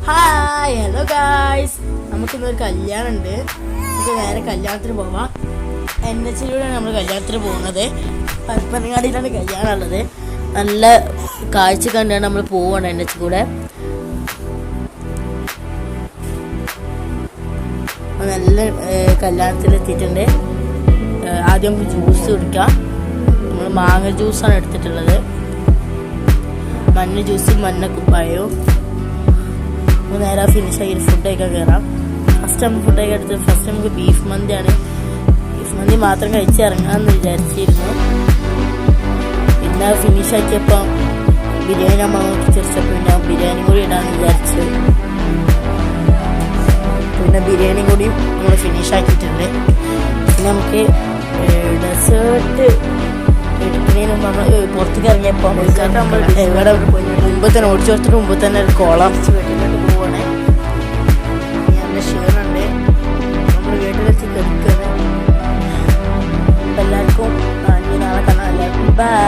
Hi hello guys, നമുക്കിന്നൊരു കല്യാണം ഉണ്ട്. നമുക്ക് നേരെ കല്യാണത്തിന് പോവാം. NH-ലൂടെയാണ് നമ്മൾ കല്യാണത്തിന് പോകുന്നത്. പരപ്പനങ്ങാടിയിലാണ് കല്യാണം ഉള്ളത്. നല്ല കാഴ്ച കണ്ടാണ് നമ്മൾ പോവാണ് NH കൂടെ. നല്ല കല്യാണത്തിലെത്തിയിട്ടുണ്ട്. ആദ്യം നമുക്ക് ജ്യൂസ് കുടിക്കാം. നമ്മൾ മാങ്ങ ജ്യൂസാണ് എടുത്തിട്ടുള്ളത്. മഞ്ഞ ജ്യൂസും മഞ്ഞ കുപ്പായവും. നേരെ ഫിനിഷ് ആയി ഫുഡ് കഴിക്കാൻ കയറാം. ഫസ്റ്റ് നമുക്ക് ഫുഡ് കഴിക്കാൻ എടുത്തത് ഫസ്റ്റ് നമുക്ക് ബീഫ് മന്തിയാണ്. ബീഫ് മന്തി മാത്രം കഴിച്ച് ഇറങ്ങാമെന്ന് വിചാരിച്ചിരുന്നു. പിന്നെ ഫിനിഷ് ആക്കിയപ്പോൾ ബിരിയാണി നമ്മൾ നോക്കി ചിരിച്ചപ്പോൾ ഞാൻ ബിരിയാണി കൂടി ഇടാമെന്ന് വിചാരിച്ചു. പിന്നെ ബിരിയാണി കൂടി നമ്മൾ ഫിനിഷ് ആക്കിയിട്ടുണ്ട്. പിന്നെ നമുക്ക് ഡെസേർട്ട് എടുക്കുന്നതിന് നമ്മൾ പുറത്തേക്ക് ഇറങ്ങിയപ്പോൾ ഇവിടെ മുമ്പ് തന്നെ ഓടിച്ചു കൊടുത്തിട്ട് മുമ്പ് തന്നെ ഒരു കോളം വീട്ടിലോട്ട് പോവാണ്. നല്ല ക്ഷീണുണ്ട്. നമ്മൾ വീട്ടിലെത്തി കഴിക്കുകയാണ്. എല്ലാവർക്കും നാളെ കാണാം. എല്ലാവർക്കും ബൈ.